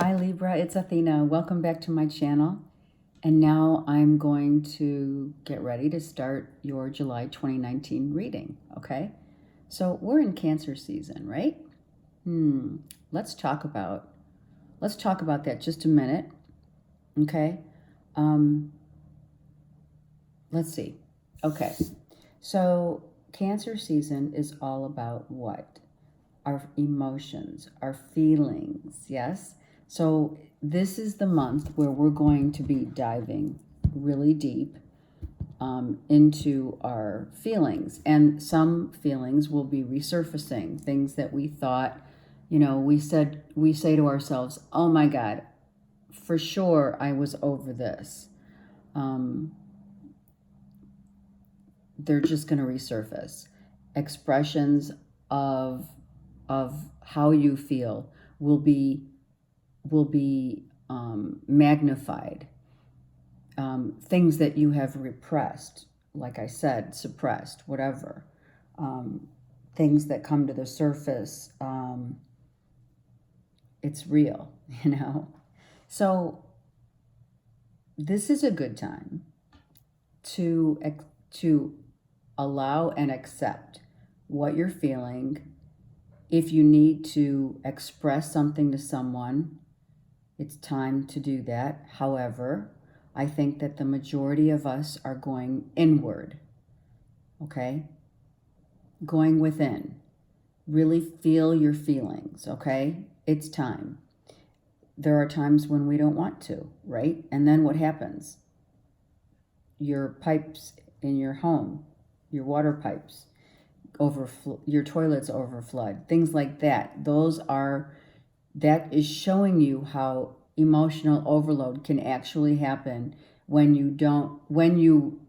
Hi Libra, it's Athena. Welcome back to my channel. And now I'm going to get ready to start your July 2019 reading, okay? So we're in Cancer season, right? Let's talk about that just a minute, okay? Let's see. Okay. So Cancer season is all about what? Our emotions, our feelings, yes? So this is the month where we're going to be diving really deep into our feelings. And some feelings will be resurfacing, things that we thought, we say to ourselves, oh my God, for sure I was over this. They're just going to resurface. Expressions of how you feel will be magnified. Things that you have repressed, like I said, suppressed, whatever. Things that come to the surface, it's real, So this is a good time to allow and accept what you're feeling. If you need to express something to someone, it's time to do that. However, I think that the majority of us are going inward, okay? Going within. Really feel your feelings, okay? It's time. There are times when we don't want to, right? And then what happens? Your pipes in your home, your water pipes, your toilets overflood, things like that. That is showing you how emotional overload can actually happen when you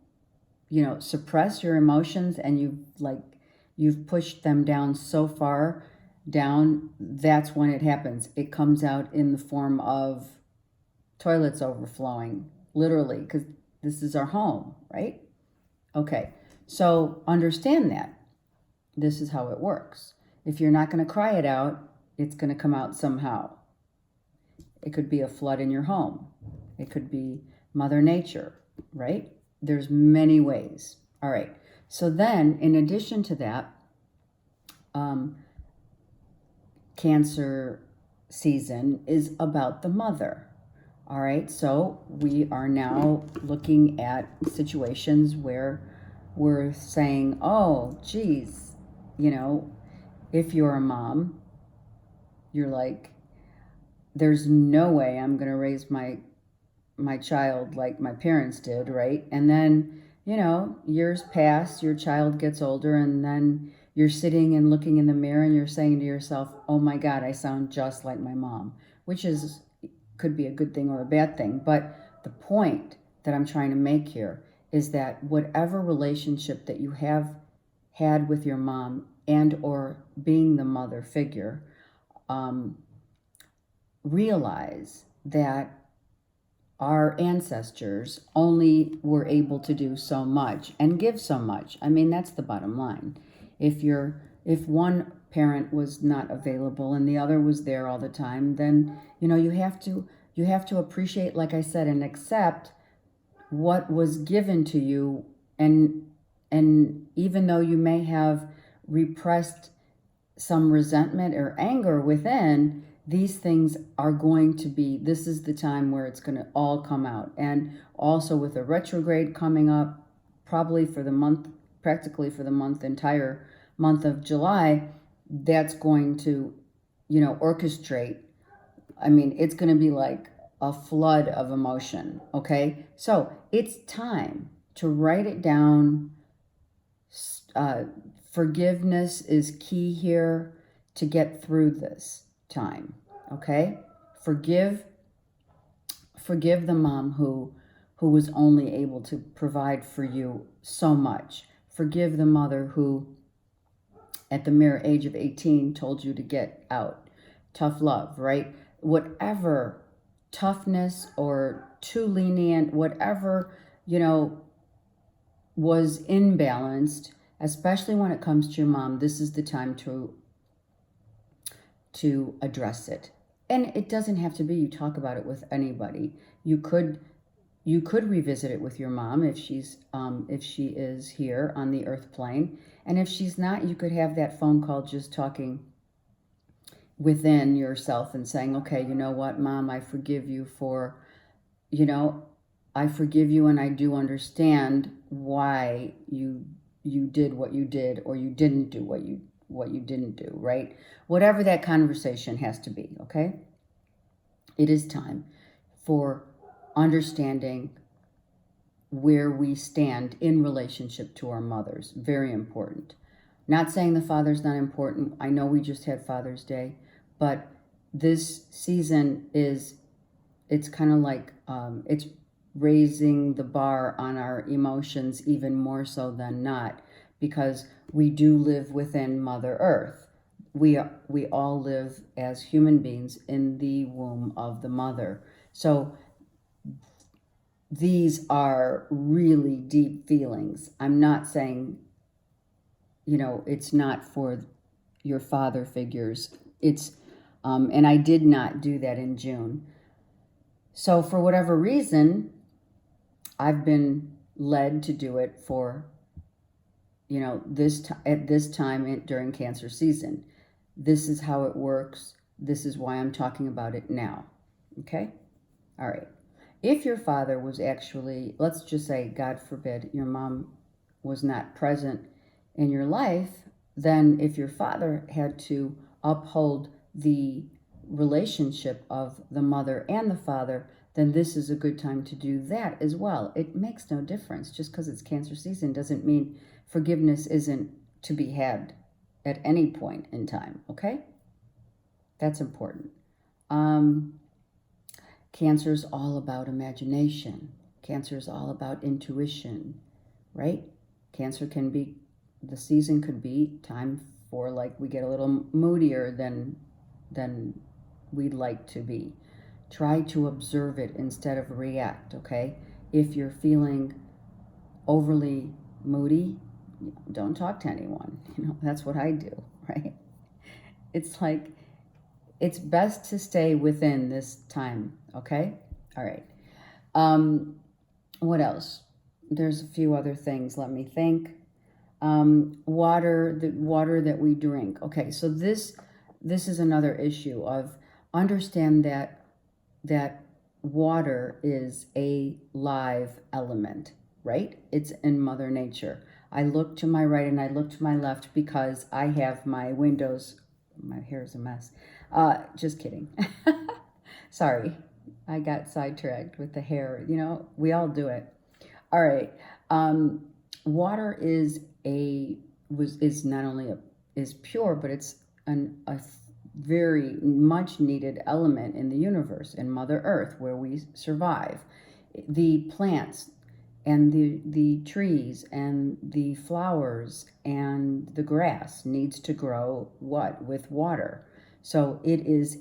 suppress your emotions and you've pushed them down so far down. That's when it happens. It comes out in the form of toilets overflowing, literally, because this is our home, right? Okay, so understand that. This is how it works. If you're not going to cry it out, it's going to come out somehow. It could be a flood in your home. It could be Mother Nature, right? There's many ways. All right. So then, in addition to that, Cancer season is about the mother. All right. So we are now looking at situations where we're saying, oh, geez, if you're a mom, you're like, there's no way I'm going to raise my child like my parents did, right? And then, years pass, your child gets older, and then you're sitting and looking in the mirror and you're saying to yourself, oh my God, I sound just like my mom, which could be a good thing or a bad thing. But the point that I'm trying to make here is that whatever relationship that you have had with your mom and or being the mother figure, realize that our ancestors only were able to do so much and give so much. I mean, that's the bottom line. If one parent was not available and the other was there all the time, then you have to appreciate, like I said, and accept what was given to you. And even though you may have repressed some resentment or anger within, these things are going to be, this is the time where it's going to all come out. And also with a retrograde coming up, probably for the month, practically for the entire month of July, that's going to, orchestrate. I mean, it's going to be like a flood of emotion, okay? So it's time to write it down. Forgiveness is key here to get through this time, okay? Forgive the mom who was only able to provide for you so much. Forgive the mother who, at the mere age of 18, told you to get out. Tough love, right? Whatever toughness or too lenient, whatever, was imbalanced, especially when it comes to your mom, this is the time to address it, And it doesn't have to be you talk about it with anybody. You could revisit it with your mom if she is here on the earth plane, and if she's not, you could have that phone call just talking within yourself and saying, okay, you know what, Mom, I forgive you for, you know, I forgive you, and I do understand why you did what you did, or you didn't do what you didn't do, right? Whatever that conversation has to be, okay? It is time for understanding where we stand in relationship to our mothers. Very important. Not saying the father's not important. I know we just had Father's Day, but this season it's kind of like it's raising the bar on our emotions even more so than not, because we do live within Mother Earth. We all live as human beings in the womb of the mother. So these are really deep feelings. I'm not saying, it's not for your father figures. And I did not do that in June. So for whatever reason, I've been led to do it for, at this time during Cancer season. This is how it works. This is why I'm talking about it now. Okay? All right. If your father was actually, let's just say, God forbid, your mom was not present in your life, then if your father had to uphold the relationship of the mother and the father, then this is a good time to do that as well. It makes no difference. Just because it's Cancer season doesn't mean forgiveness isn't to be had at any point in time, okay? That's important. Cancer is all about imagination. Cancer is all about intuition, right? Cancer the season could be time for, like, we get a little moodier than we'd like to be. Try to observe it instead of react, okay? If you're feeling overly moody, don't talk to anyone. That's what I do, right? It's like, it's best to stay within this time, okay? All right. What else? There's a few other things. Let me think. Water, the water that we drink. Okay, so this is another issue of understand that water is a live element, right? It's in Mother Nature. I look to my right and I look to my left because I have my windows. My hair is a mess. Just kidding. Sorry, I got sidetracked with the hair. We all do it. All right. Water is not only is pure, but it's a very much needed element in the universe, in Mother Earth, where we survive. The plants and the trees and the flowers and the grass needs to grow with water. So it is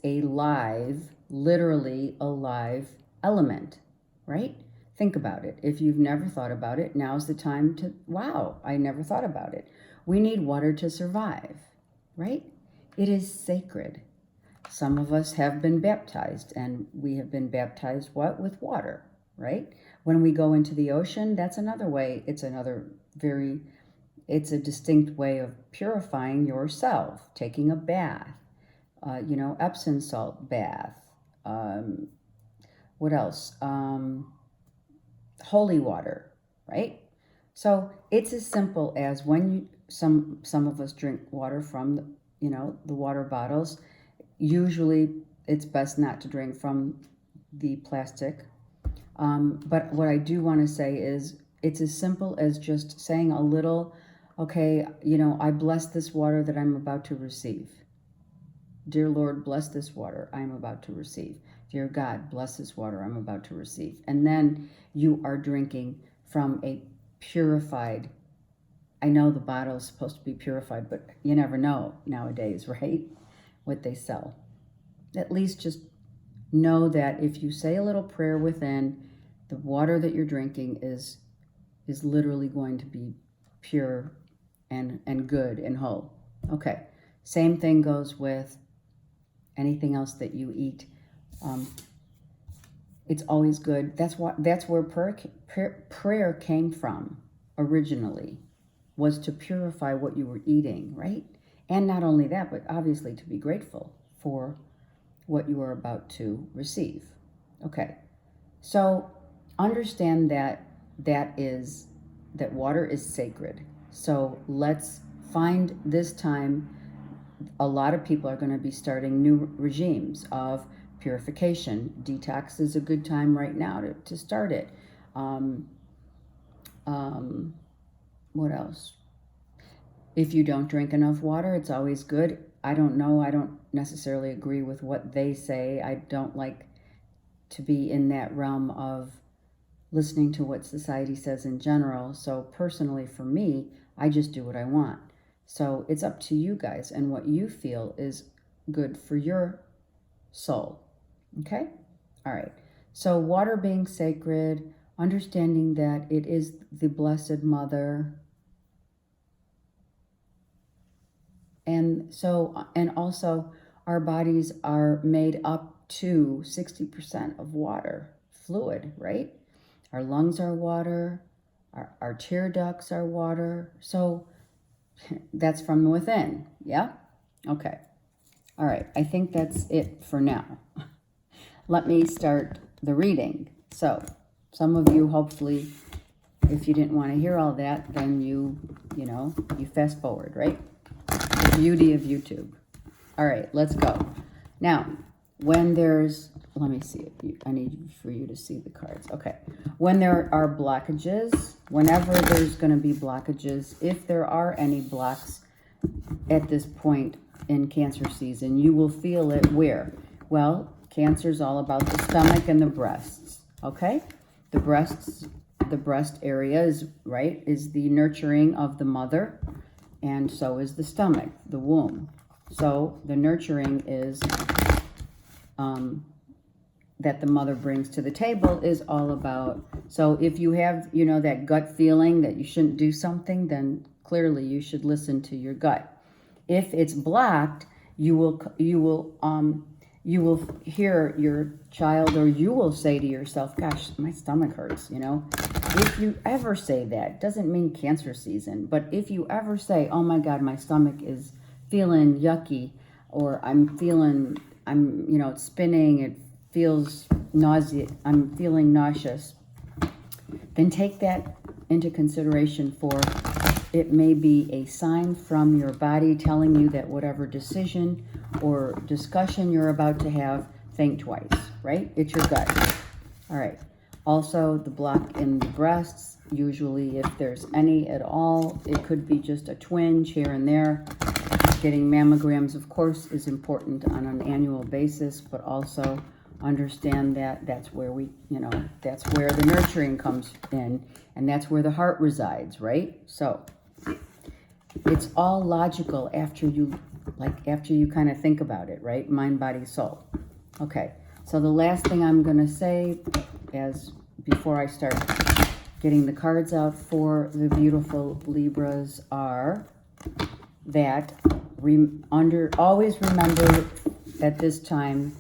literally a live element, right? Think about it. If you've never thought about it, now's the time to, wow, I never thought about it. We need water to survive, right? It is sacred. Some of us have been baptized, and we have been baptized with water, right? When we go into the ocean, that's another way. It's a distinct way of purifying yourself, taking a bath, Epsom salt bath. What else? Holy water, right? So it's as simple as when some of us drink water from the water bottles. Usually it's best not to drink from the plastic. But what I do want to say is it's as simple as just saying a little, okay, I bless this water that I'm about to receive. Dear Lord, bless this water I am about to receive. Dear God, bless this water I'm about to receive. And then you are drinking from a purified, I know the bottle is supposed to be purified, but you never know nowadays, right? What they sell. At least just know that if you say a little prayer within, the water that you're drinking is literally going to be pure and good and whole. Okay. Same thing goes with anything else that you eat. It's always good. That's where prayer came from originally, was to purify what you were eating, right? And not only that, but obviously to be grateful for what you are about to receive. Okay, so understand that water is sacred. So let's find this time. A lot of people are going to be starting new regimes of purification. Detox is a good time right now to start it. What else? If you don't drink enough water, it's always good. I don't know. I don't necessarily agree with what they say. I don't like to be in that realm of listening to what society says in general. So personally, for me, I just do what I want. So it's up to you guys and what you feel is good for your soul. Okay? All right. So water being sacred, understanding that it is the Blessed Mother. And also our bodies are made up to 60% of water, fluid, right? Our lungs are water, our tear ducts are water. So that's from within, yeah? Okay. All right, I think that's it for now. Let me start the reading. So some of you, hopefully, if you didn't want to hear all that, then you fast forward, right? The beauty of YouTube. All right, let's go. Now, when there's, let me see it. I need for you to see the cards. Okay. When there are blockages, whenever there's going to be blockages, if there are any blocks at this point in Cancer season, you will feel it where? Well, Cancer is all about the stomach and the breasts. Okay? The breast area is the nurturing of the mother, and so is the stomach, the womb. So the nurturing is that the mother brings to the table is all about. So if you have, that gut feeling that you shouldn't do something, then clearly you should listen to your gut. If it's blocked, you will hear your child, or you will say to yourself, gosh, my stomach hurts, If you ever say that, doesn't mean Cancer season, but if you ever say, oh my God, my stomach is feeling yucky, or it's spinning, it feels I'm feeling nauseous, then take that into consideration, for it may be a sign from your body telling you that whatever decision or discussion you're about to have, think twice, right? It's your gut. All right. Also, the block in the breasts, usually if there's any at all, it could be just a twinge here and there. Getting mammograms, of course, is important on an annual basis, but also understand that that's where that's where the nurturing comes in, and that's where the heart resides, right? So it's all logical after you kind of think about it, right? Mind, body, soul. Okay, so the last thing I'm going to say before I start getting the cards out for the beautiful Libras are that always remember at this time,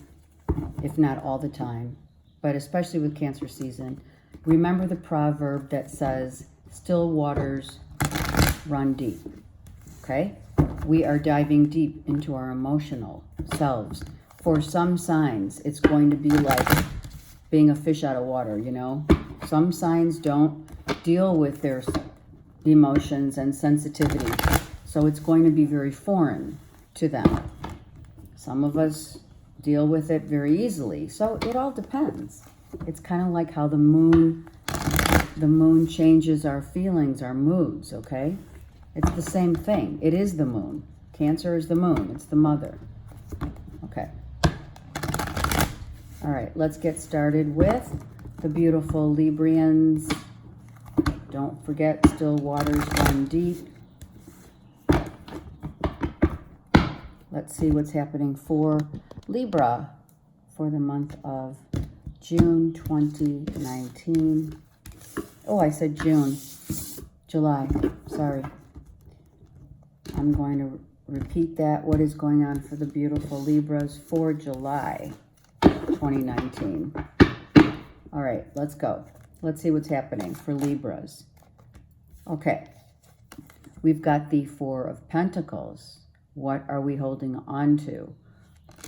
if not all the time, but especially with Cancer season, remember the proverb that says, still waters run deep. Okay? We are diving deep into our emotional selves. For some signs, it's going to be like being a fish out of water, Some signs don't deal with their emotions and sensitivity, so it's going to be very foreign to them. Some of us deal with it very easily, so it all depends. It's kind of like how the moon changes our feelings, our moods, okay? It's the same thing. It is the moon. Cancer is the moon. It's the mother. Okay. All right, let's get started with the beautiful Librians. Don't forget, still waters run deep. Let's see what's happening for Libra for the month of June 2019. Oh, I said June. July. Sorry. I'm going to repeat that. What is going on for the beautiful Libras for July 2019? All right, let's go. Let's see what's happening for Libras. Okay, we've got the Four of Pentacles. What are we holding on to?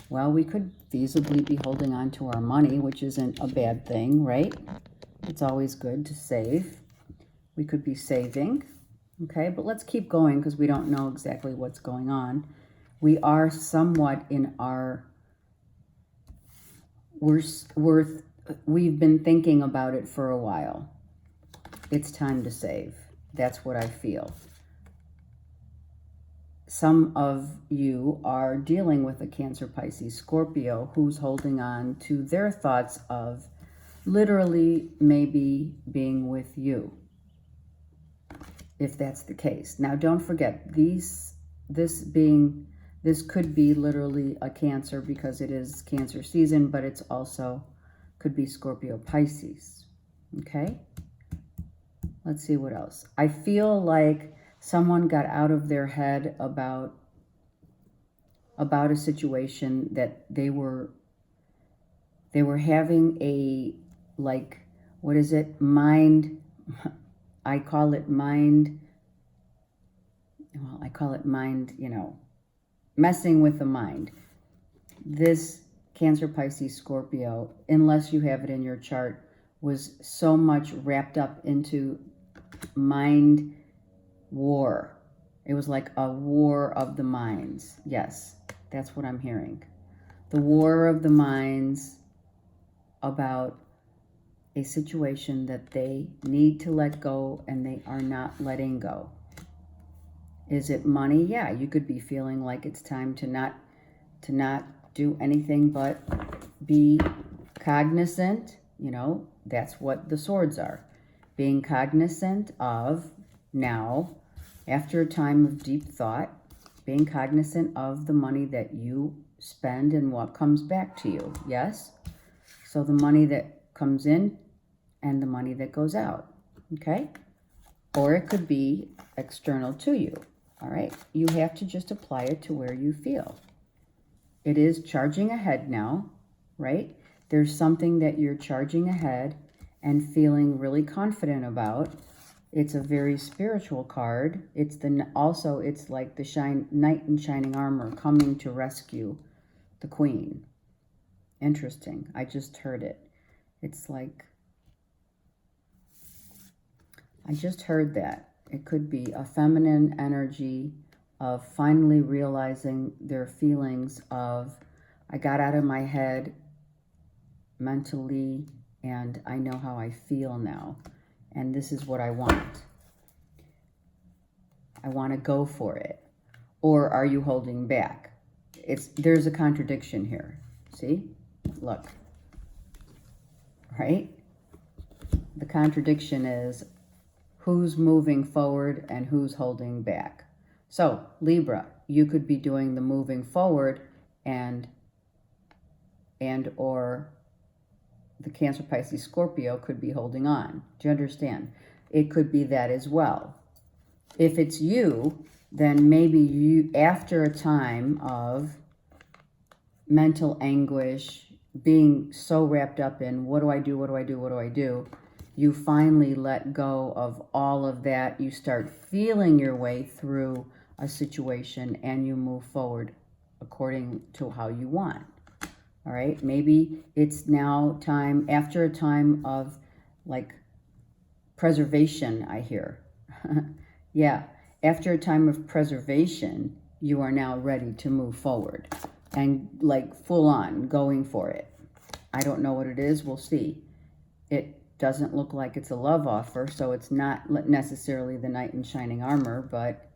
Well, we could feasibly be holding on to our money, which isn't a bad thing, right? It's always good to save. We could be saving, okay? But let's keep going because we don't know exactly what's going on. We are somewhat in our... We've been thinking about it for a while. It's time to save. That's what I feel. Some of you are dealing with a Cancer, Pisces, Scorpio who's holding on to their thoughts of literally maybe being with you, if that's the case. Now, don't forget, this could be literally a Cancer because it is Cancer season, but it's also could be Scorpio, Pisces. Okay? Let's see what else. I feel like someone got out of their head about a situation that they were having a, like, what is it? Mind, I call it mind, you know, messing with the mind. This Cancer, Pisces, Scorpio, unless you have it in your chart, was so much wrapped up into mind war. It was like a war of the minds. Yes, that's what I'm hearing. The war of the minds about a situation that they need to let go and they are not letting go. Is it money? Yeah, you could be feeling like it's time to not do anything but be cognizant. You know, that's what the swords are. Being cognizant of now, after a time of deep thought, being cognizant of the money that you spend and what comes back to you. Yes? So the money that comes in and the money that goes out. Okay? Or it could be external to you. All right? You have to just apply it to where you feel. It is charging ahead now, right? There's something that you're charging ahead and feeling really confident about. It's a very spiritual card. It's like the knight in shining armor coming to rescue the queen. Interesting. I just heard it. It's like, I just heard that. It could be a feminine energy of finally realizing their feelings of, I got out of my head mentally and I know how I feel now. And this is what I want. I want to go for it. Or are you holding back? There's a contradiction here. See? Look. Right? The contradiction is who's moving forward and who's holding back. So, Libra, you could be doing the moving forward and or the Cancer, Pisces, Scorpio could be holding on. Do you understand? It could be that as well. If it's you, then maybe you, after a time of mental anguish, being so wrapped up in what do I do, what do I do, what do I do, you finally let go of all of that. You start feeling your way through a situation and you move forward according to how you want. All right, maybe it's now time, after a time of like preservation, I hear. Yeah, after a time of preservation, you are now ready to move forward and like full on going for it. I don't know what it is, we'll see. It doesn't look like it's a love offer, so it's not necessarily the knight in shining armor, but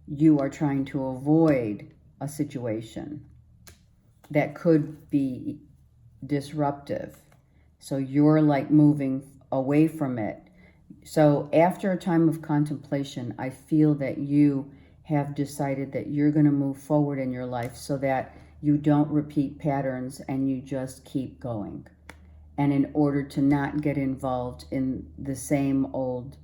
you are trying to avoid a situation that could be disruptive. So you're like moving away from it. So after a time of contemplation, I feel that you have decided that you're going to move forward in your life so that you don't repeat patterns and you just keep going. And in order to not get involved in the same old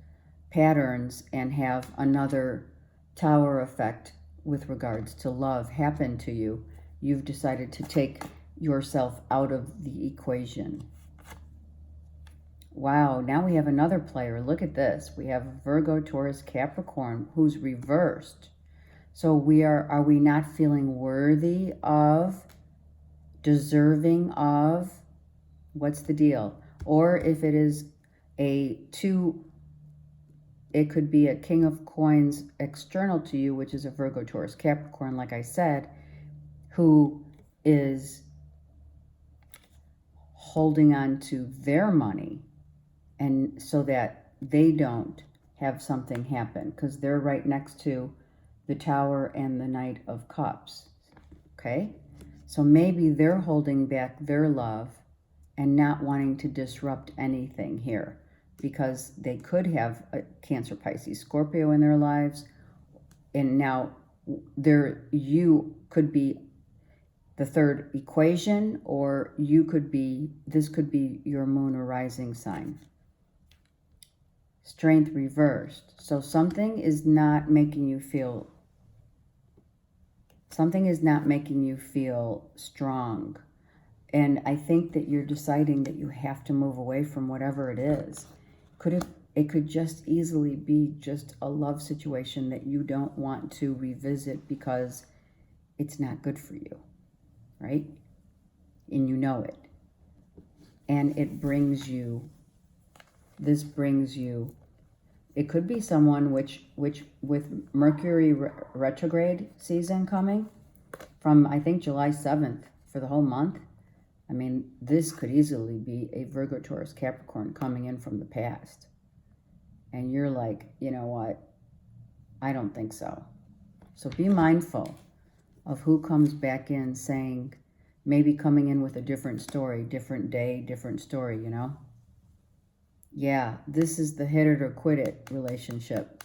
patterns and have another tower effect with regards to love happen to you, you've decided to take yourself out of the equation. Wow, now we have another player. Look at this. We have Virgo, Taurus, Capricorn, who's reversed. So are we not feeling worthy of, deserving of, what's the deal? Or if it is it could be a King of Coins external to you, which is a Virgo, Taurus, Capricorn, like I said, who is holding on to their money, and so that they don't have something happen, because they're right next to the Tower and the Knight of Cups. Okay? So maybe they're holding back their love and not wanting to disrupt anything here, because they could have a Cancer, Pisces, Scorpio in their lives, and now you could be the third equation, or this could be your moon or rising sign. Strength reversed. So something is not making you feel strong. And I think that you're deciding that you have to move away from whatever it is. It could just easily be just a love situation that you don't want to revisit because it's not good for you, right? And you know it. And it brings you, it could be someone which with Mercury retrograde season coming from, I think, July 7th for the whole month. I mean, this could easily be a Virgo, Taurus, Capricorn coming in from the past. And you're like, you know what? I don't think so. So be mindful of who comes back in saying, maybe coming in with a different story, different day, different story, you know? Yeah, this is the hit it or quit it relationship.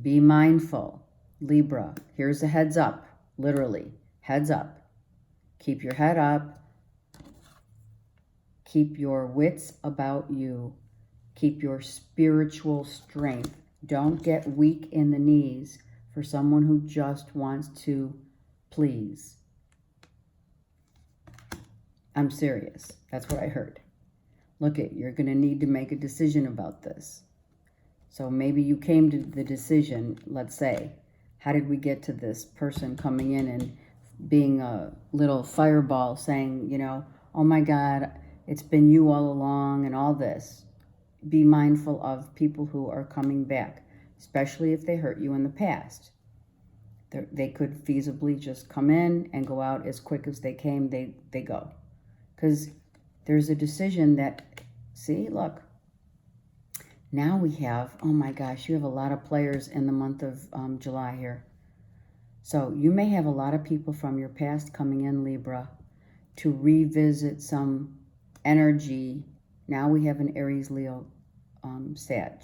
Be mindful. Libra, here's a heads up, literally, heads up. Keep your head up. Keep your wits about you. Keep your spiritual strength. Don't get weak in the knees for someone who just wants to please. I'm serious. That's what I heard. Look you're going to need to make a decision about this. So maybe you came to the decision, let's say, how did we get to this person coming in and being a little fireball saying, you know, oh my God, it's been you all along and all this. Be mindful of people who are coming back, especially if they hurt you in the past. They could feasibly just come in and go out as quick as they came, they go. Because there's a decision that, see, look. Now we have, oh my gosh, you have a lot of players in the month of July here. So you may have a lot of people from your past coming in, Libra, to revisit some energy. Now we have an Aries, Leo, Sag.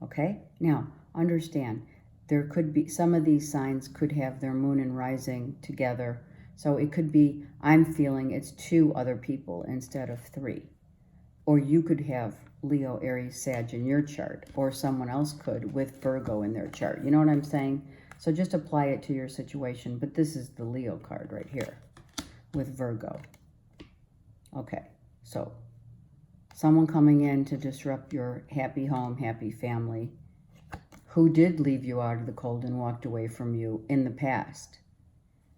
Okay? Now, understand, there could be, some of these signs could have their moon and rising together. So it could be, I'm feeling it's 2 other people instead of 3. Or you could have Leo, Aries, Sag in your chart, or someone else could with Virgo in their chart. You know what I'm saying? So just apply it to your situation. But this is the Leo card right here with Virgo. Okay, so someone coming in to disrupt your happy home, happy family, who did leave you out of the cold and walked away from you in the past.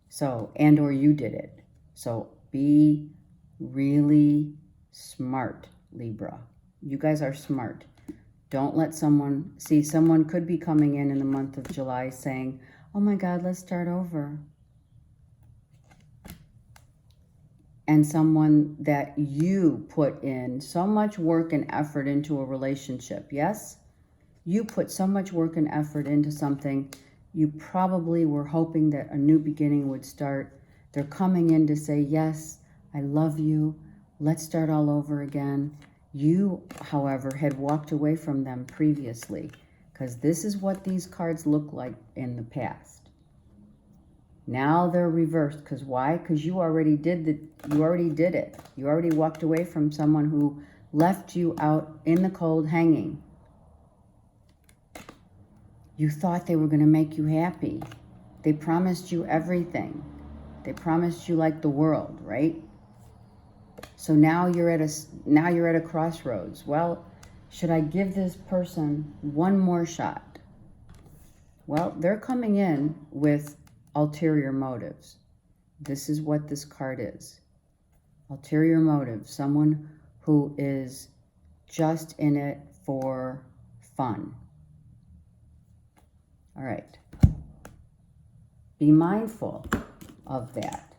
So, and or you did it. So be really smart, Libra. You guys are smart. Don't let someone could be coming in the month of July saying, oh my God, let's start over. And someone that you put in so much work and effort into a relationship, yes? You put so much work and effort into something. You probably were hoping that a new beginning would start. They're coming in to say, yes, I love you. Let's start all over again. You, however, had walked away from them previously, because this is what these cards look like in the past. Now they're reversed. Because why? Because you already did it. You already walked away from someone who left you out in the cold hanging. You thought they were going to make you happy. They promised you everything. They promised you like the world, right? So now you're at a crossroads. Well, should I give this person one more shot? Well, they're coming in with ulterior motives. This is what this card is. Ulterior motive, someone who is just in it for fun. All right. Be mindful of that.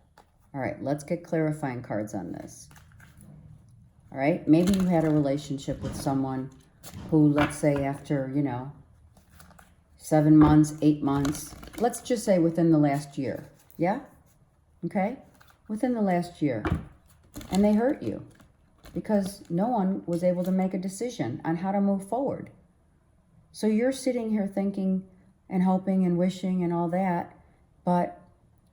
All right, let's get clarifying cards on this. All right, maybe you had a relationship with someone who, let's say after, 7 months, 8 months, let's just say within the last year. Yeah? Okay? Within the last year. And they hurt you because no one was able to make a decision on how to move forward. So you're sitting here thinking and hoping and wishing and all that, but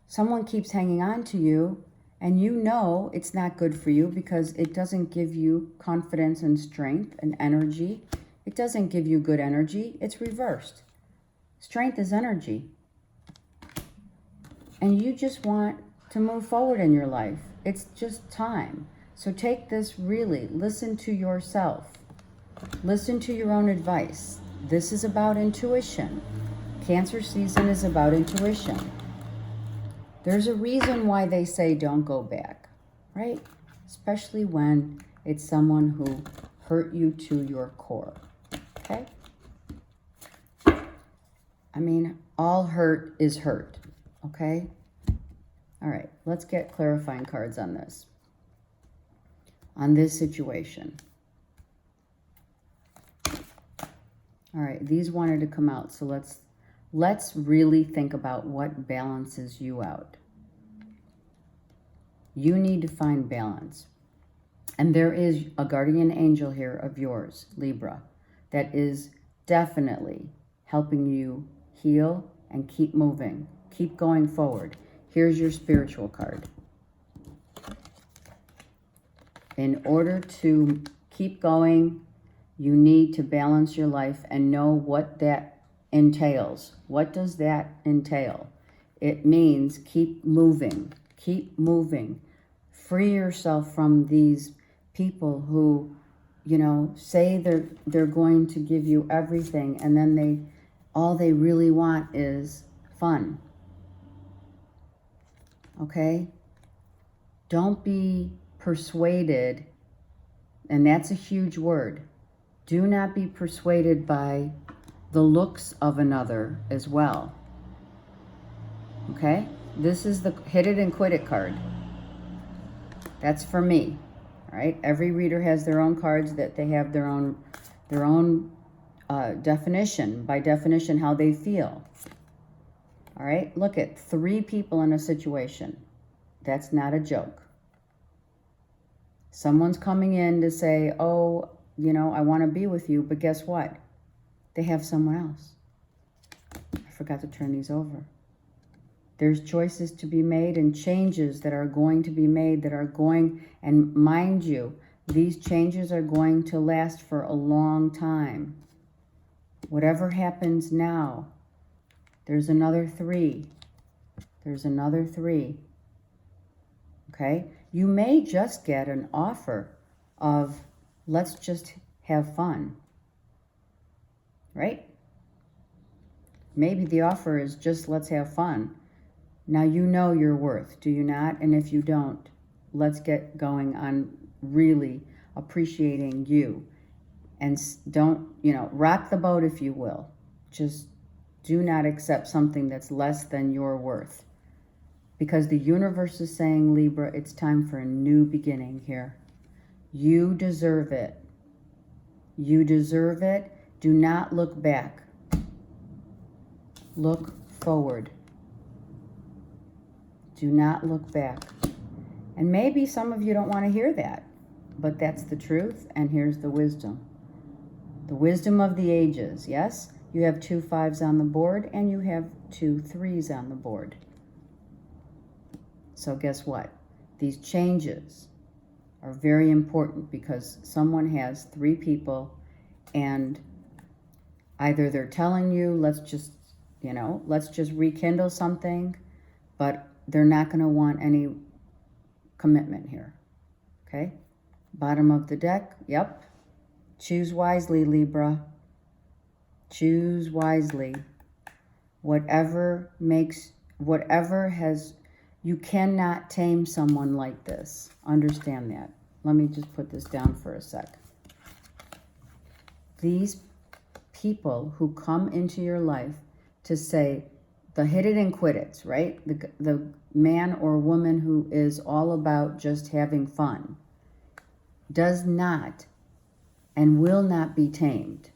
someone keeps hanging on to you and you know it's not good for you because it doesn't give you confidence and strength and energy. It doesn't give you good energy. It's reversed. Strength is energy. And you just want to move forward in your life. It's just time. So take this really. Listen to yourself. Listen to your own advice. This is about intuition. Cancer season is about intuition. There's a reason why they say don't go back, right? Especially when it's someone who hurt you to your core, okay? I mean, all hurt is hurt, okay? All right, let's get clarifying cards on this situation. All right, these wanted to come out, so let's really think about what balances you out. You need to find balance. And there is a guardian angel here of yours, Libra, that is definitely helping you heal and keep moving, keep going forward. Here's your spiritual card. In order to keep going, you need to balance your life and know what that entails. What does that entail? It means keep moving, keep moving. Free yourself from these people who, say they're going to give you everything and then all they really want is fun. Okay? Don't be persuaded, and that's a huge word. Do not be persuaded by the looks of another as well. Okay? This is the hit it and quit it card. That's for me. All right? Every reader has their own cards that they have their own definition, by definition, how they feel. All right? Look at 3 people in a situation. That's not a joke. Someone's coming in to say, oh, I want to be with you, but guess what? They have someone else. I forgot to turn these over. There's choices to be made and changes that are going to be made and mind you, these changes are going to last for a long time. Whatever happens now, there's another 3. There's another 3. Okay? You may just get an offer of, let's just have fun. Right? Maybe the offer is just, let's have fun. Now you know your worth, do you not? And if you don't, let's get going on really appreciating you. And don't, rock the boat if you will. Just do not accept something that's less than your worth. Because the universe is saying, Libra, it's time for a new beginning here. You deserve it. You deserve it. Do not look back. Look forward. Do not look back. And maybe some of you don't want to hear that, but that's the truth, and here's the wisdom. The wisdom of the ages, yes? You have 2 5s on the board, and you have 2 3s on the board. So guess what? These changes are very important because someone has 3 people, and either they're telling you, let's just You know, let's just rekindle something, but they're not going to want any commitment here. Okay? Bottom of the deck. Yep. Choose wisely, Libra. Choose wisely. Whatever has, you cannot tame someone like this. Understand that. Let me just put this down for a sec. These people who come into your life to say, the hit it and quit it, right? The man or woman who is all about just having fun does not and will not be tamed.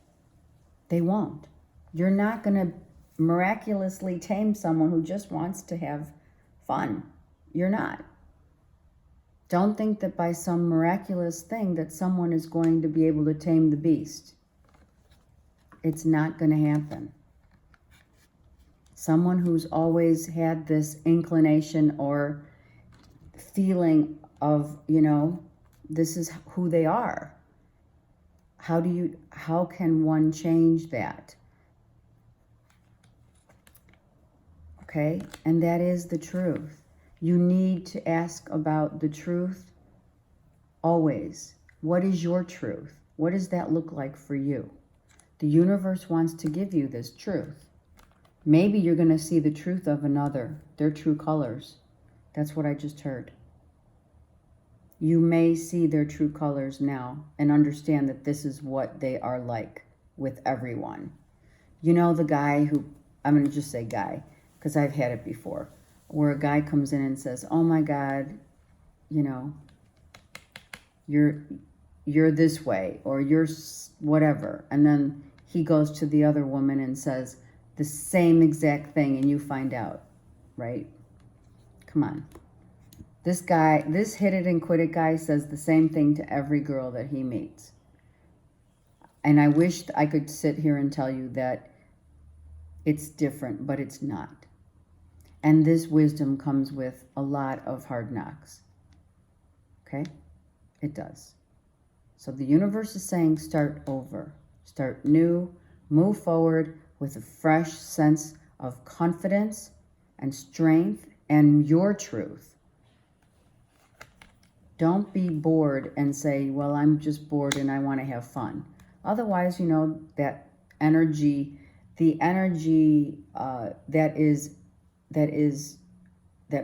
They won't. You're not going to miraculously tame someone who just wants to have fun. You're not. Don't think that by some miraculous thing that someone is going to be able to tame the beast. It's not going to happen. Someone who's always had this inclination or feeling of, you know, this is who they are. How can one change that? Okay? And that is the truth. You need to ask about the truth always. What is your truth? What does that look like for you? The universe wants to give you this truth. Maybe you're going to see the truth of another, their true colors. That's what I just heard. You may see their true colors now and understand that this is what they are like with everyone. You know, the guy who, I'm going to just say guy, because I've had it before, where a guy comes in and says, oh my God, you know, you're this way, or you're whatever. And then he goes to the other woman and says the same exact thing, and you find out, right? Come on. This guy, this hit it and quit it guy, says the same thing to every girl that he meets. And I wish I could sit here and tell you that it's different, but it's not. And this wisdom comes with a lot of hard knocks. Okay? It does. So the universe is saying start over. Start new. Move forward with a fresh sense of confidence and strength and your truth. Don't be bored and say, well, I'm just bored and I want to have fun. Otherwise, you know, that energy, the energy that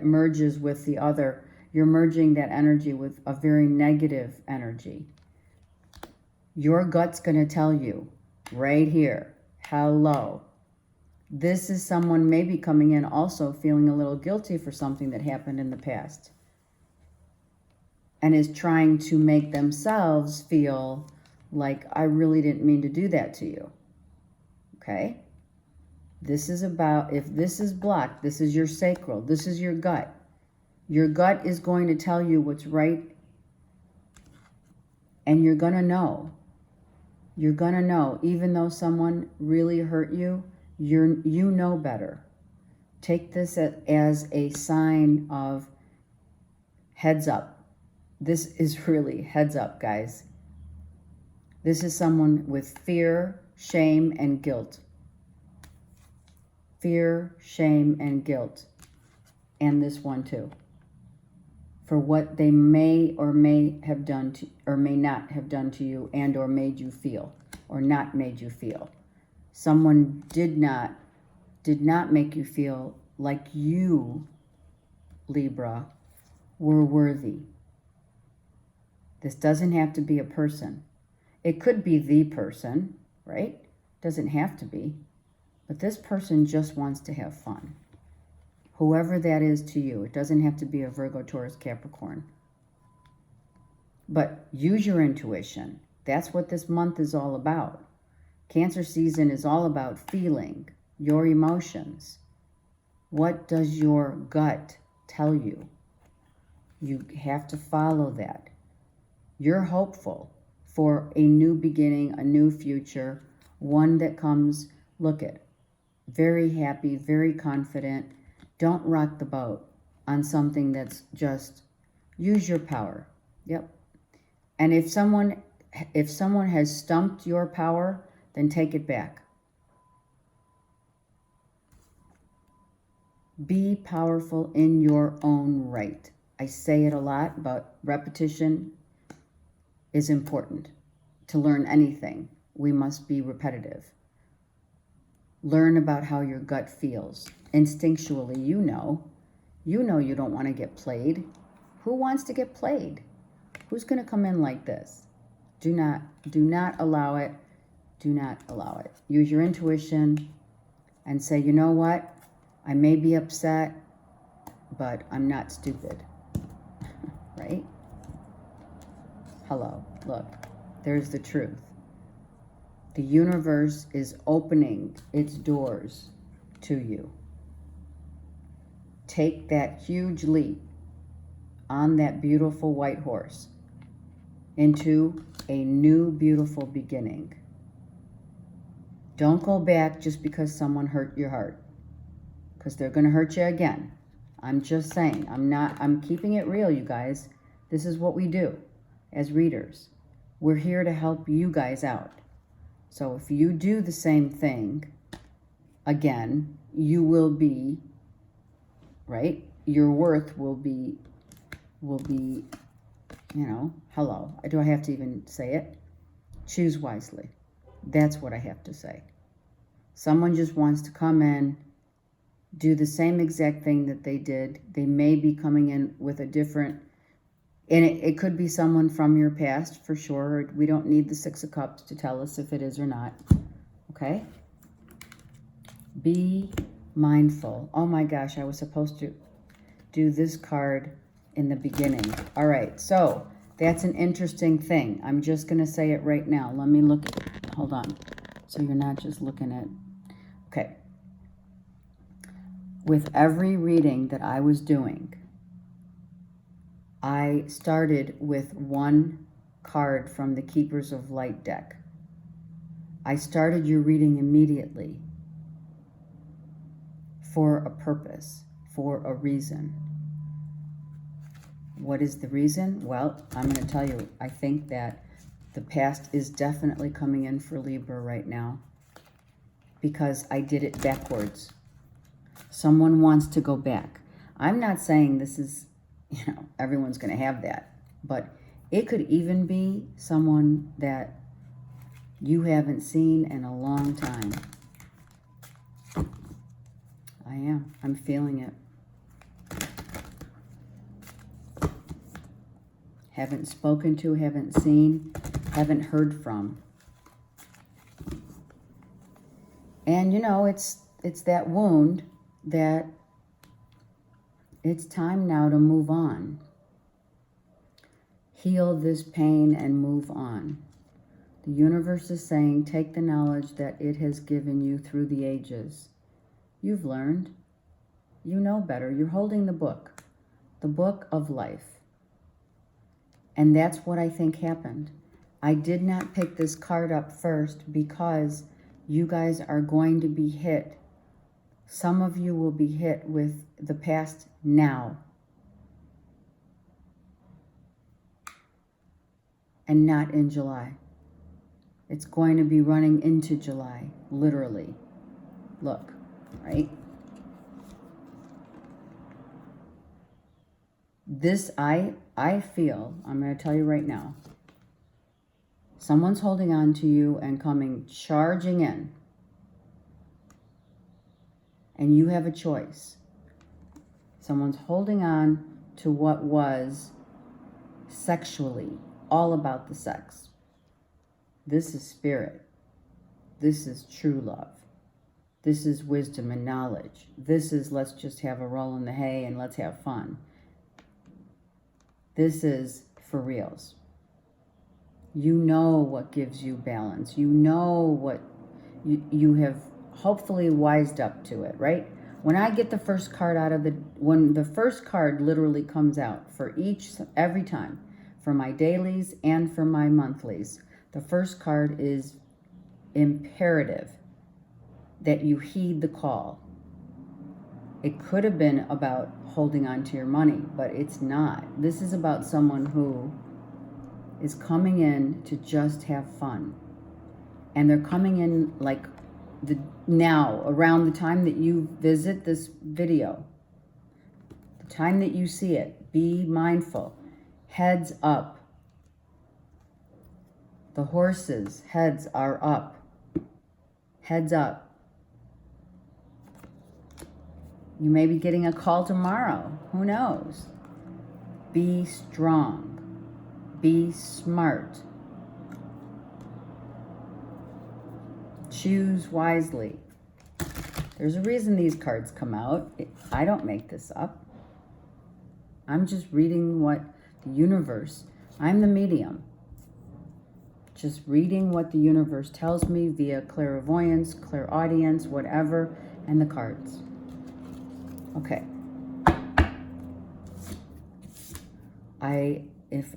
merges with the other, you're merging that energy with a very negative energy. Your gut's going to tell you right here, hello. This is someone maybe coming in also feeling a little guilty for something that happened in the past, and is trying to make themselves feel like, I really didn't mean to do that to you. Okay? This is about, if this is blocked, this is your sacral, this is your gut. Your gut is going to tell you what's right, and you're going to know. You're going to know, even though someone really hurt you, you know better. Take this as a sign of heads up. This is really heads up, guys. This is someone with fear, shame, and guilt. Fear, shame, and guilt. And this one too. For what they may or may have done to, or may not have done to you, and or made you feel, or not made you feel. Someone did not make you feel like you, Libra, were worthy. This doesn't have to be a person. It could be the person, right? Doesn't have to be. But this person just wants to have fun. Whoever that is to you. It doesn't have to be a Virgo, Taurus, Capricorn. But use your intuition. That's what this month is all about. Cancer season is all about feeling your emotions. What does your gut tell you? You have to follow that. You're hopeful for a new beginning, a new future, one that comes, look at, very happy, very confident. Don't rock the boat on something that's just, use your power. Yep. And if someone has stumped your power, then take it back. Be powerful in your own right. I say it a lot, but repetition is important. To learn anything, we must be repetitive. Learn about how your gut feels. Instinctually, you know you don't want to get played. Who wants to get played? Who's going to come in like this? Do not allow it. Do not allow it. Use your intuition and say, you know what? I may be upset, but I'm not stupid. Right? Hello, look, there's the truth. The universe is opening its doors to you. Take that huge leap on that beautiful white horse into a new beautiful beginning. Don't go back just because someone hurt your heart, because they're going to hurt you again. I'm just saying, I'm keeping it real, you guys. This is what we do as readers. We're here to help you guys out. So if you do the same thing again, you will be, right? Your worth will be, hello. Do I have to even say it? Choose wisely. That's what I have to say. Someone just wants to come in, do the same exact thing that they did. They may be coming in with a different, and it could be someone from your past for sure. We don't need the Six of Cups to tell us if it is or not. Okay? Be mindful. Oh my gosh, I was supposed to do this card in the beginning. All right, so that's an interesting thing. I'm just going to say it right now. Let me look. Hold on. So you're not just looking at. Okay. With every reading that I was doing, I started with one card from the Keepers of Light deck. I started your reading immediately for a purpose, for a reason. What is the reason? Well, I'm going to tell you, I think that the past is definitely coming in for Libra right now because I did it backwards. Someone wants to go back. I'm not saying this is, everyone's going to have that, but it could even be someone that you haven't seen in a long time. I'm feeling it. Haven't spoken to, haven't seen, haven't heard from. And it's that wound that it's time now to move on. Heal this pain and move on. The universe is saying, take the knowledge that it has given you through the ages. You've learned. You know better. You're holding the book of life. And that's what I think happened. I did not pick this card up first because you guys are going to be hit. Some of you will be hit with the past now. And not in July. It's going to be running into July, literally. Look, right? This, I feel, I'm going to tell you right now, someone's holding on to you and coming charging in. And you have a choice. Someone's holding on to what was sexually, all about the sex. This is spirit. This is true love. This is wisdom and knowledge. This is let's just have a roll in the hay and let's have fun. This is for reals. You know what gives you balance. You know what you have hopefully wised up to it, right? When I get the first card when the first card literally comes out for every time, for my dailies and for my monthlies, the first card is imperative that you heed the call. It could have been about holding on to your money, but it's not. This is about someone who is coming in to just have fun. And they're coming in like now, around the time that you visit this video, the time that you see it, be mindful. Heads up. The horses' heads are up. Heads up. You may be getting a call tomorrow. Who knows? Be strong. Be smart. Choose wisely. There's a reason these cards come out. I don't make this up. I'm just reading what the universe, I'm the medium. Just reading what the universe tells me via clairvoyance, clairaudience, whatever, and the cards. Okay. If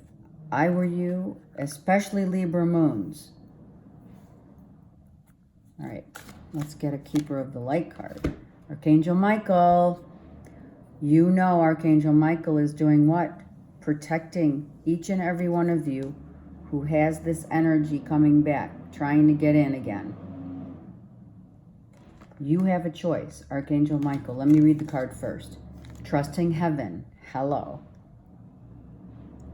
I were you, especially Libra moons. All right, let's get a Keeper of the Light card. Archangel Michael. You know Archangel Michael is doing what? Protecting each and every one of you who has this energy coming back, trying to get in again. You have a choice, Archangel Michael. Let me read the card first. Trusting Heaven. Hello.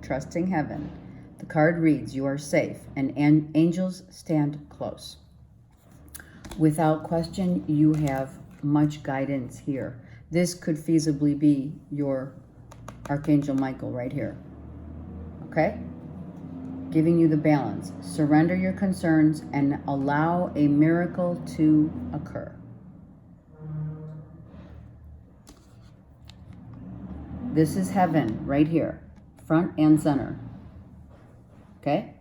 Trusting Heaven. The card reads, you are safe, and angels stand close. Without question, you have much guidance here. This could feasibly be your Archangel Michael right here. Okay? Giving you the balance. Surrender your concerns and allow a miracle to occur. This is heaven right here, front and center. Okay?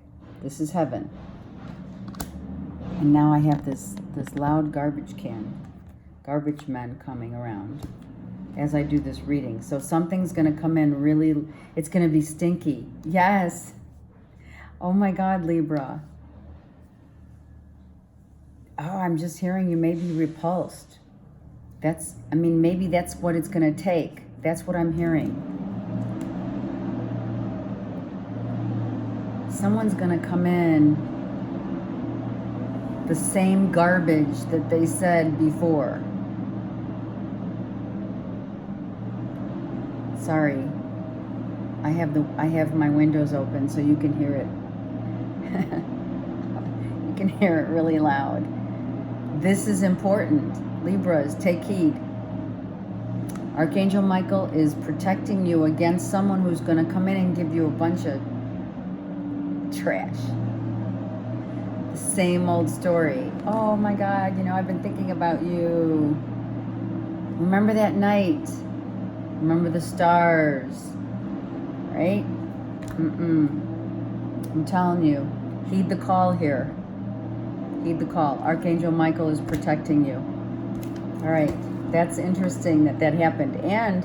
This is heaven. And now I have this loud garbage men coming around as I do this reading. So something's going to come in really, it's going to be stinky. Yes. Oh my God, Libra. Oh, I'm just hearing you may be repulsed. Maybe that's what it's going to take. That's what I'm hearing. Someone's going to come in the same garbage that they said before. Sorry. I have my windows open so you can hear it. You can hear it really loud. This is important. Libras, take heed. Archangel Michael is protecting you against someone who's going to come in and give you a bunch of trash. The same old story. Oh my God, I've been thinking about you. Remember that night? Remember the stars? Right? I'm telling you, heed the call here. Heed the call. Archangel Michael is protecting you. All right. That's interesting that happened. And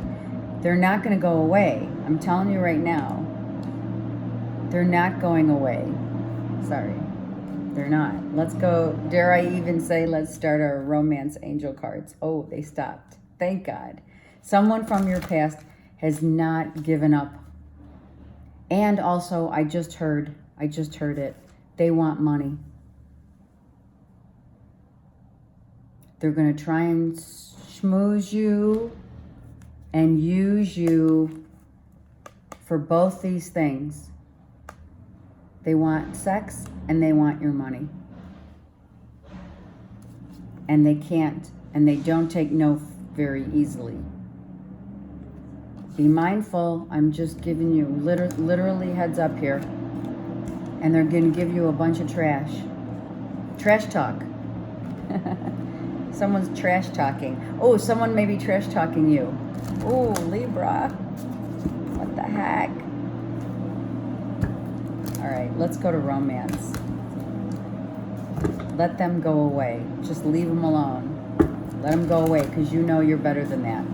they're not going to go away. I'm telling you right now. They're not going away. Sorry. They're not. Let's go. Dare I even say, let's start our romance angel cards. Oh, they stopped. Thank God. Someone from your past has not given up. And also, I just heard it. They want money. They're going to try and schmooze you and use you for both these things. They want sex and they want your money. And they can't, and they don't take no very easily. Be mindful. I'm just giving you literally heads up here. And they're going to give you a bunch of trash. Trash talk. Someone's trash talking. Oh, someone may be trash talking you. Oh, Libra. What the heck? All right, let's go to romance. Let them go away. Just leave them alone. Let them go away because you know you're better than that.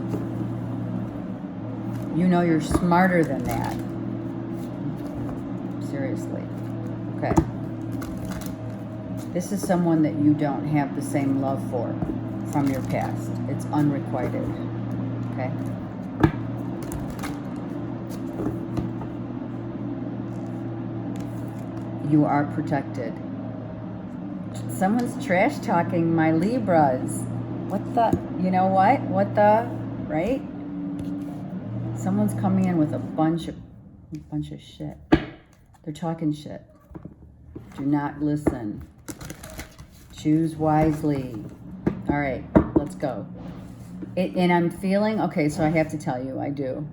You know you're smarter than that. Seriously. Okay. This is someone that you don't have the same love for from your past. It's unrequited. Okay? You are protected. Someone's trash talking my Libras. What the, you know what? What the, right? Someone's coming in with a bunch of shit. They're talking shit. Do not listen. Choose wisely. All right, let's go. And I'm feeling, okay, so I have to tell you, I do.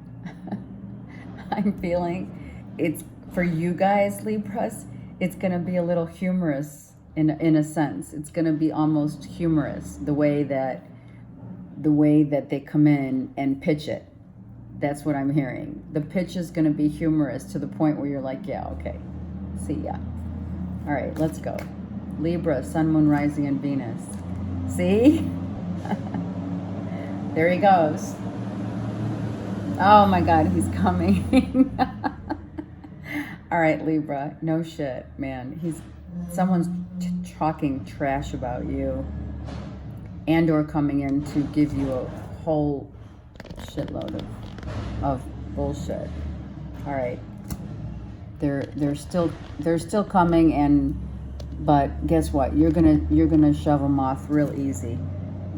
I'm feeling it's, for you guys, Libras, it's going to be a little humorous in a sense. It's going to be almost humorous, the way that they come in and pitch it. That's what I'm hearing. The pitch is going to be humorous to the point where you're like, yeah, okay, see ya. All right, let's go. Libra, Sun, Moon, Rising, and Venus. See? There he goes. Oh my God, he's coming. All right, Libra, no shit, man. Someone's talking trash about you and or coming in to give you a whole shitload of bullshit. All right. They're still coming, but guess what? You're gonna shove them off real easy.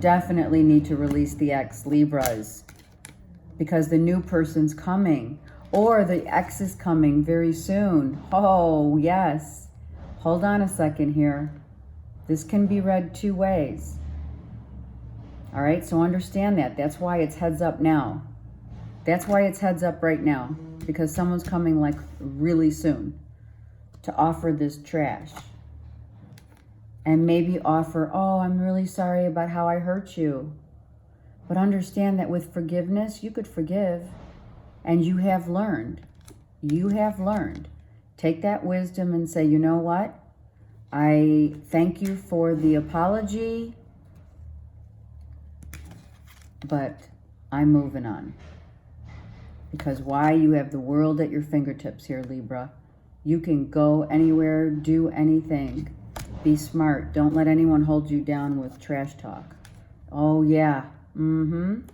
Definitely need to release the ex, Libras, because the new person's coming, or the ex is coming very soon. Oh yes. Hold on a second here. This can be read two ways. All right, so understand that. That's why it's heads up now. That's why it's heads up right now, because someone's coming like really soon to offer this trash. And maybe offer, oh, I'm really sorry about how I hurt you. But understand that with forgiveness, you could forgive. And you have learned. You have learned. Take that wisdom and say, you know what? I thank you for the apology, but I'm moving on. Because why? You have the world at your fingertips here, Libra. You can go anywhere, do anything. Be smart. Don't let anyone hold you down with trash talk. Oh, yeah. I'm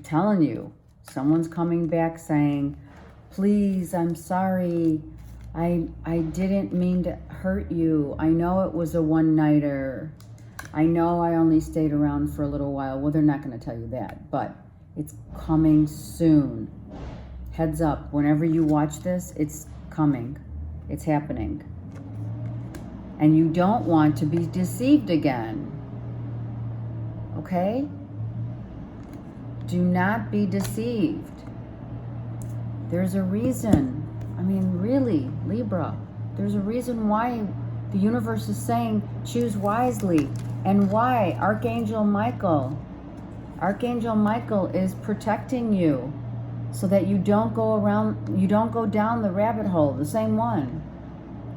telling you, someone's coming back saying, please, I'm sorry. I didn't mean to hurt you. I know it was a one-nighter. I know I only stayed around for a little while. Well, they're not going to tell you that, but it's coming soon. Heads up. Whenever you watch this, it's coming. It's happening. And you don't want to be deceived again. Okay? Do not be deceived. There's a reason. I mean, really, Libra, there's a reason why the universe is saying choose wisely. And why? Archangel Michael is protecting you so that you don't go down the rabbit hole, the same one.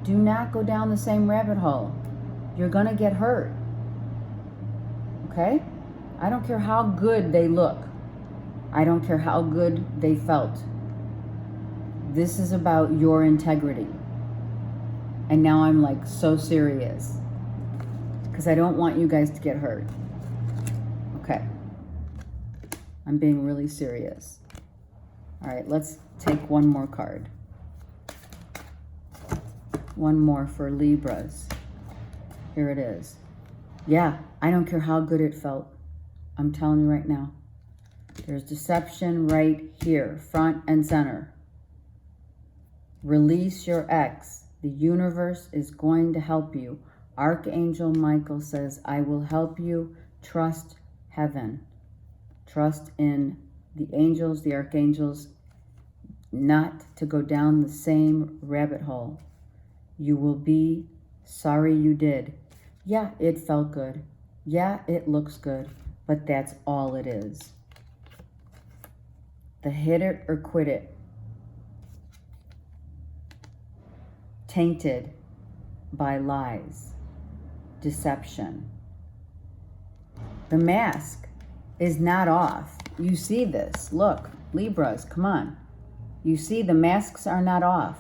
Do not go down the same rabbit hole. You're going to get hurt. Okay? I don't care how good they look. I don't care how good they felt. This is about your integrity. And now I'm like so serious. Because I don't want you guys to get hurt. Okay. I'm being really serious. All right, let's take one more card. One more for Libras. Here it is. Yeah, I don't care how good it felt. I'm telling you right now. There's deception right here, front and center. Release your ex. The universe is going to help you. Archangel Michael says, I will help you. Trust heaven. Trust in the angels, the archangels, not to go down the same rabbit hole. You will be sorry you did. Yeah, it felt good. Yeah, it looks good. But that's all it is. The hit it or quit it. Tainted by lies, deception. The mask is not off. You see this. Look, Libras, come on. You see the masks are not off.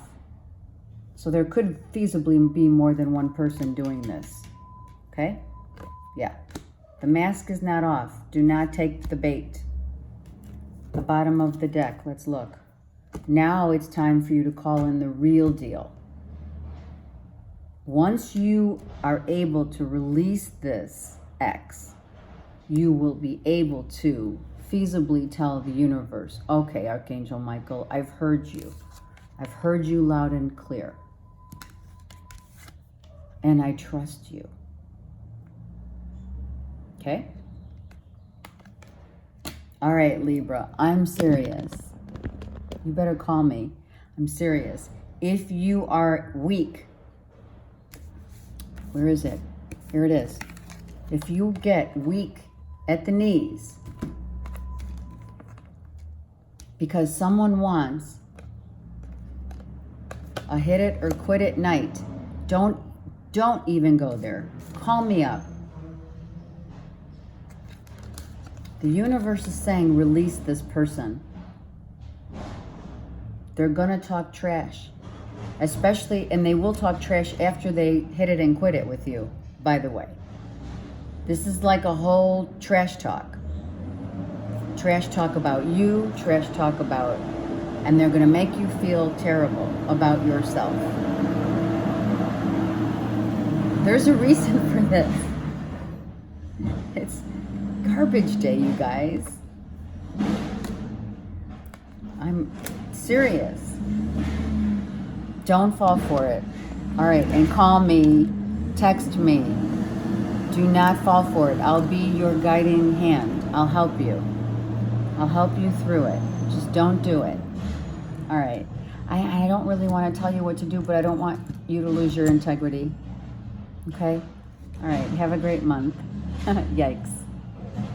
So there could feasibly be more than one person doing this. Okay? Yeah. The mask is not off. Do not take the bait. The bottom of the deck. Let's look. Now it's time for you to call in the real deal. Once you are able to release this X, you will be able to feasibly tell the universe, okay, Archangel Michael, I've heard you. I've heard you loud and clear. And I trust you. Okay? All right, Libra, I'm serious. You better call me. I'm serious. If you are weak, where is it? Here it is. If you get weak at the knees because someone wants a hit it or quit it night, don't even go there. Call me up. The universe is saying release this person. They're gonna talk trash. Especially, and they will talk trash after they hit it and quit it with you, by the way. This is like a whole trash talk. Trash talk about you, trash talk about, and they're gonna make you feel terrible about yourself. There's a reason for this. It's garbage day, you guys. I'm serious. Don't fall for it. All right, and call me, text me. Do not fall for it. I'll be your guiding hand. I'll help you. I'll help you through it. Just don't do it. All right. I don't really want to tell you what to do, but I don't want you to lose your integrity. Okay? All right. Have a great month. Yikes.